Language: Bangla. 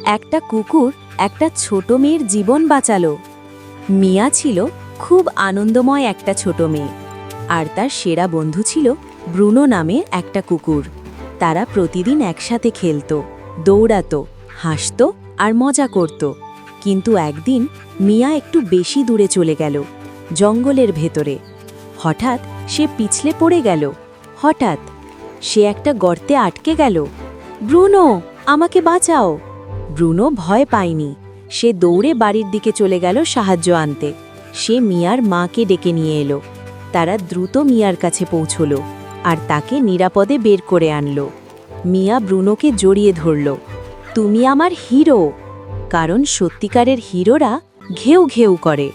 একটা কুকুর একটা ছোট মেয়ের জীবন বাঁচালো। মিয়া ছিল খুব আনন্দময় একটা ছোট মেয়ে, আর তার সেরা বন্ধু ছিল ব্রুনো নামের একটা কুকুর। তারা প্রতিদিন একসাথে খেলতো, দৌড়াতো, হাসতো আর মজা করত। কিন্তু একদিন মিয়া একটু বেশি দূরে চলে গেল, জঙ্গলের ভেতরে। হঠাৎ সে পিছলে পড়ে গেল। হঠাৎ সে একটা গর্তে আটকে গেল। ব্রুনো, আমাকে বাঁচাও! ব্রুনো ভয় পায়নি। সে দৌড়ে বাড়ির দিকে চলে গেল সাহায্য আনতে। সে মিয়ার মাকে ডেকে নিয়ে এলো। তারা দ্রুত মিয়ার কাছে পৌঁছল আর তাকে নিরাপদে বের করে আনলো। মিয়া ব্রুনোকে জড়িয়ে ধরল। তুমি আমার হিরো। কারণ সত্যিকারের হিরোরা ঘেউ ঘেউ করে।